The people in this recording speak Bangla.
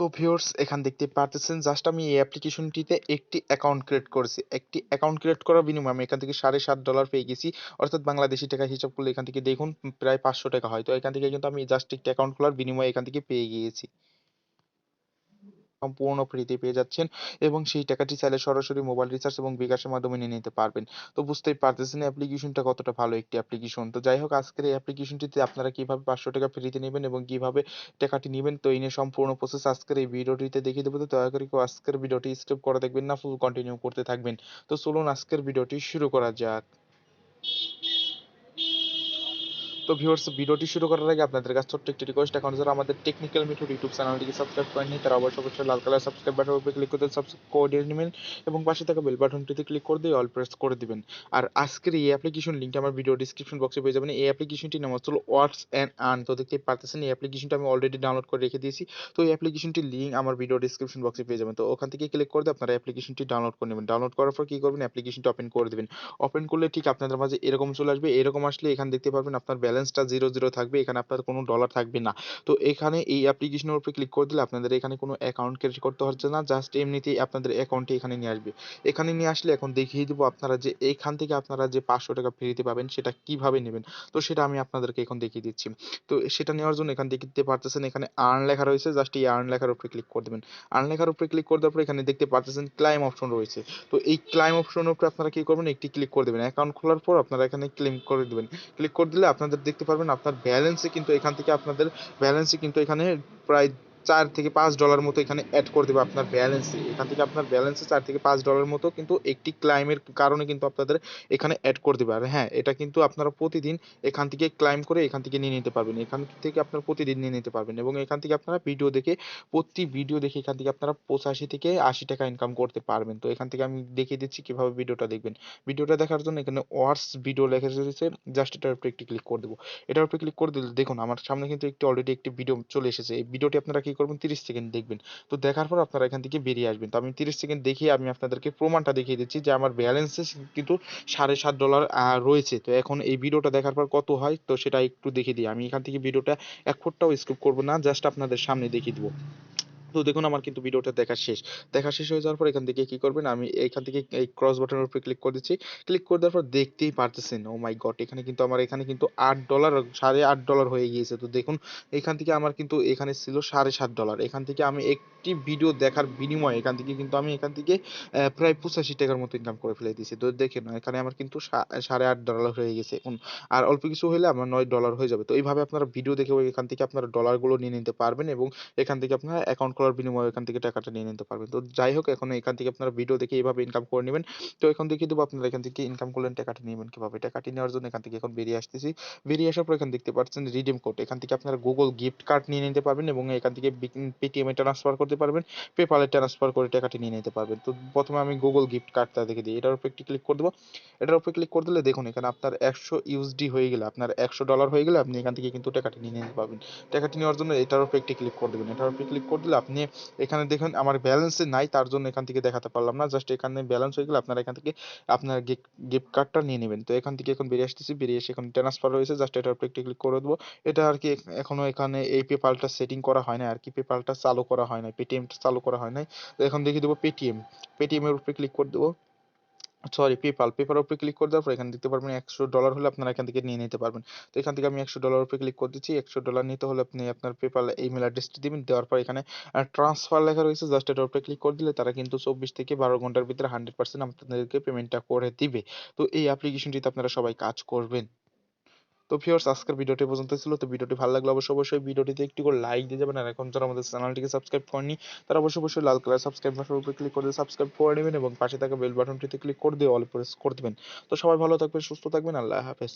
তো ভিউয়ার্স এখান দেখতে পারতেছেন জাস্ট আমি এই অ্যাপ্লিকেশনটিতে একটি অ্যাকাউন্ট ক্রিয়েট করেছি। একটি অ্যাকাউন্ট ক্রিয়েট করার বিনিময়ে আমি এখান থেকে $7.5 পেয়ে গেছি। অর্থাৎ বাংলাদেশী টাকায় হিসাব করলে এখান থেকে দেখুন প্রায় ৳500 হয়। তো এখান থেকে কিন্তু আমি জাস্ট একটি অ্যাকাউন্ট খোলার বিনিময়ে এখান থেকে পেয়ে গিয়েছি। সম্পূর্ণ ফ্রিতে পেয়ে যাচ্ছেন এবং সেই টাকাটি চাইলে সরাসরি মোবাইল রিচার্জ এবং বিকাশের মাধ্যমে নিয়ে নিতে পারবেন। তো বুঝতেই পারতেছেন অ্যাপ্লিকেশনটা কতটা ভালো একটি অ্যাপ্লিকেশন। তো যাই হোক আজকের এই অ্যাপ্লিকেশনটিতে আপনারা কিভাবে ৳500 ফ্রিতে নিবেন এবং কিভাবে টাকাটি নিবেন তো এই নিয়ে সম্পূর্ণ প্রসেস আজকের এই ভিডিওটিতে দেখিয়ে দেব। তো দয়া করে কেউ আজকের ভিডিওটি স্কিপ করে দেখবেন না, ফুল কন্টিনিউ করতে থাকবেন। তো চলুন আজকের ভিডিওটি শুরু করা যাক। তো ভিউয়ার্স ভিডিওটি শুরু করার আগে আপনাদের কাছে ছোট্ট একটি রিকোয়েস্ট, এখন যারা আমাদের টেকনিক্যাল মেথড ইউটিউব চ্যানেলটিকে সাবস্ক্রাইব করেননি তারা অবশ্যই লাল কালার সাবস্ক্রাইব বাটনের উপরে ক্লিক করে সাবস্ক্রাইব করে নেবেন এবং পাশে থাকা বেল বাটনটিতে ক্লিক করে দিয়ে অল প্রেস করে দিবেন। আর আজকের এই অ্যাপ্লিকেশন লিংকটা আমার ভিডিও ডিসক্রিপশন বক্সে পেয়ে যাবেন। এই অ্যাপ্লিকেশনটির নাম হচ্ছে ওয়াটস অ্যান্ড আর্ন। তো দেখতেই পারতেছেন এই অ্যাপ্লিকেশনটা আমি অলরেডি ডাউনলোড করে রেখে দিয়েছি। তো এই অ্যাপ্লিকেশনটির লিংক আমার ভিডিও ডিসক্রিপশন বক্সে পেয়ে যাবেন। তো ওখান থেকে ক্লিক করে দিয়ে আপনারা অ্যাপ্লিকেশনটি ডাউনলোড করে নেবেন। ডাউনলোড করার পর কি করবেন, অ্যাপ্লিকেশনটা ওপেন করে দিবেন। ওপেন করলে ঠিক আপনাদের মাঝে এরকম চলে আসবে। এরকম আসলে এখানে দেখতে পারবেন আপনার ব্যালেন্সটা 0 থাকবে। এখানে আপনার কোনো ডলার থাকবে না। তো এখানে এই অ্যাপ্লিকেশনের উপরে ক্লিক করে দিলে আপনাদের এখানে কোনো অ্যাকাউন্ট ক্রিয়েট করতে হচ্ছে না। জাস্ট এমনিতেই আপনাদের অ্যাকাউন্টটি এখানে নিয়ে আসবে। এখানে নিয়ে আসলে এখন দেখিয়ে দিব আপনারা যে এখান থেকে আপনারা যে ৳500 ফ্রিতে পাবেন সেটা কিভাবে নেবেন। তো সেটা আমি আপনাদেরকে এখন দেখিয়ে দিচ্ছি। তো সেটা নেওয়ার জন্য এখানে দেখতে পারতেছেন এখানে আর্ন লেখা রয়েছে। জাস্ট এই আর্ন লেখার উপরে ক্লিক করে দিবেন। আর্ন লেখার উপরে ক্লিক করে দেওয়ার পরে এখানে দেখতে পারতেছেন ক্লাইম অপশন রয়েছে। তো এই ক্লাইম অপশনের উপরে আপনারা কি করবেন, একটি ক্লিক করে দিবেন। অ্যাকাউন্ট খোলার পর আপনারা এখানে ক্লেম করে দিবেন। ক্লিক করে দিলে আপনাদের দেখতে পারবেন আপনার ব্যালেন্সে কিন্তু এখান থেকে আপনাদের ব্যালেন্সে কিন্তু এখানে প্রায় $4 থেকে $5 মতো এখানে অ্যাড করে দেবে আপনার ব্যালেন্সে। এখান থেকে আপনার ব্যালেন্সে $4 থেকে $5 মতো কিন্তু একটি ক্লাইমের কারণে কিন্তু আপনাদের এখানে অ্যাড করে দেবে। আর হ্যাঁ, এটা কিন্তু আপনারা প্রতিদিন এখান থেকে ক্লাইম করে এখান থেকে নিয়ে নিতে পারবেন। এখান থেকে আপনারা প্রতিদিন নিয়ে নিতে পারবেন এবং এখান থেকে আপনারা ভিডিও দেখে প্রতি ভিডিও দেখে এখান থেকে আপনারা $85 থেকে $80 ইনকাম করতে পারবেন। তো এখান থেকে আমি দেখিয়ে দিচ্ছি কিভাবে ভিডিওটা দেখবেন। ভিডিওটা দেখার জন্য এখানে ওয়াচ ভিডিও লেখা রয়েছে, জাস্ট এটার উপরে একটি ক্লিক করে দেবো। এটার উপরে ক্লিক করে দিলে দেখুন আমার সামনে কিন্তু অলরেডি একটি ভিডিও চলে এসেছে। এই ভিডিওটি আপনারা কি করবেন, 30 সেকেন্ড দেখবেন। তো দেখার পর আপনারা এখান থেকে বেরিয়ে আসবেন। তো আমি 30 সেকেন্ড দেখিয়ে আমি আপনাদেরকে প্রমাণটা দেখিয়ে দিচ্ছি যে আমার ব্যালেন্সে কিন্তু $7.5 রয়েছে। তো এখন এই ভিডিওটা দেখার পর কত হয় তো সেটা একটু দেখিয়ে দিই। আমি এখান থেকে ভিডিওটা এক ফুটটাও স্কিপ করবো না, জাস্ট আপনাদের সামনে দেখিয়ে দিব। তো দেখুন আমার কিন্তু ভিডিওটা দেখা শেষ। দেখা শেষ হয়ে যাওয়ার পর এখান থেকে কি করবেন, আমি এইখান থেকে এই ক্রস বাটনের উপরে ক্লিক করে দিচ্ছি। ক্লিক করে দেওয়ার পর দেখতেই পারতেছেন, ও মাই গড! এখানে কিন্তু আমার এখানে কিন্তু $8 $8.5 হয়ে গিয়েছে। তো দেখুন এখান থেকে আমার কিন্তু এখানে ছিল $7.5। এখান থেকে আমি একটি ভিডিও দেখার বিনিময়ে এখান থেকে কিন্তু আমি এখান থেকে প্রায় ৳85 মতো ইনকাম করে ফেলে দিয়েছি। তো দেখেন এখানে আমার কিন্তু $8.5 হয়ে গেছে। এখন আর অল্প কিছু হইলে আমার $9 হয়ে যাবে। তো এইভাবে আপনারা ভিডিও দেখে এখান থেকে আপনারা ডলারগুলো নিয়ে নিতে পারবেন এবং এখান থেকে আপনারা অ্যাকাউন্ট খোলার বিনিময়ে এখান থেকে টাকাটা নিয়ে নিতে পারবেন। তো যাই হোক এখন এখান থেকে আপনারা ভিডিও দেখে এভাবে ইনকাম করে নিবেন। তো এখন দেখিয়ে দেবো আপনারা এখান থেকে ইনকাম করলেন টাকাটা নিবেন কিভাবে। টাকাটি নেওয়ার জন্য এখান থেকে এখন বেরিয়ে আসতেছি। বেরিয়ে আসার পর এখানে দেখতে পাচ্ছেন রিডিম কোড। এখান থেকে আপনারা গুগল গিফট কার্ড নিয়ে নিতে পারবেন এবং এখান থেকে পেটিএম এ ট্রান্সফার করতে পারবেন, পেপালে ট্রান্সফার করে টাকাটি নিয়ে নিতে পারবেন। তো প্রথমে আমি গুগল গিফট কার্ডটা দেখে দিই। এটার উপর একটি ক্লিক করে দেবো। এটার উপরে ক্লিক করে দিলে দেখুন এখানে আপনার 100 ইউএসডি হয়ে গেলে আপনার $100 হয়ে গেলে আপনি এখান থেকে কিন্তু টাকাটি নিয়ে নিতে পারবেন। টাকাটি নেওয়ার জন্য এটার উপরে একটি ক্লিক করে দেবেন। এটার উপরে ক্লিক করে দিলে আপনি এখানে দেখুন আমার ব্যালেন্সে নাই তার জন্য এখান থেকে দেখাতে পারলাম না। জাস্ট এখানে ব্যালেন্স হয়ে গেলে আপনারা এখান থেকে আপনার গিফট কার্ডটা নিয়ে নেবেন। তো এখান থেকে এখন বেরিয়ে আসতেছি। বেরিয়ে এসে এখন ট্রান্সফার রয়েছে, জাস্ট এটার উপরে একটি ক্লিক করে দেবো। এটা আর কি এখনো এখানে এই পেপালটা সেটিং করা হয় না আর কি, পেপালটা চালু করা হয় নাই, পেটিএমটা চালু করা হয় নাই। তো এখন দেখিয়ে দেবো পেটিএম। পেটিএম এর উপরে ক্লিক করে দেবো, সরি পেপালের উপরে ক্লিক করে দেওয়ার পর এখানে দেখতে পারবেন $100 হলে আপনারা এখান থেকে নিয়ে নিতে পারবেন। তো এখান থেকে আমি $100 উপরে ক্লিক করে দিচ্ছি। $100 নিতে হলে আপনি আপনার পেপাল ইমেল অ্যাড্রেসটি দিবেন। দেওয়ার পর এখানে ট্রান্সফার লেখা রয়েছে, জাস্ট এটার উপরে ক্লিক করে দিলে তারা কিন্তু 24 থেকে 12 ঘন্টার ভিতরে 100% আপনাদেরকে পেমেন্টটা করে দিবে। তো এই অ্যাপ্লিকেশনটিতে আপনারা সবাই কাজ করবেন। তো ভিউয়ার্স আজকের ভিডিওটি এই পর্যন্ত ছিল। তো ভিডিওটি ভালো লাগলে অবশ্যই ভিডিওটিতে একটি করে লাইক দিয়ে যাবেন। আর এখন যারা আমাদের চ্যানেলটিকে সাবস্ক্রাইব করেননি তারা অবশ্যই লাল কালার সাবস্ক্রাইব বাটনের উপরে ক্লিক করে সাবস্ক্রাইব করে নেবেন এবং পাশে থাকা বেল বাটনটিতে ক্লিক করে দিয়ে অল প্রেস করে দিবেন। তো সবাই ভালো থাকবেন, সুস্থ থাকবেন। আল্লাহ হাফেজ।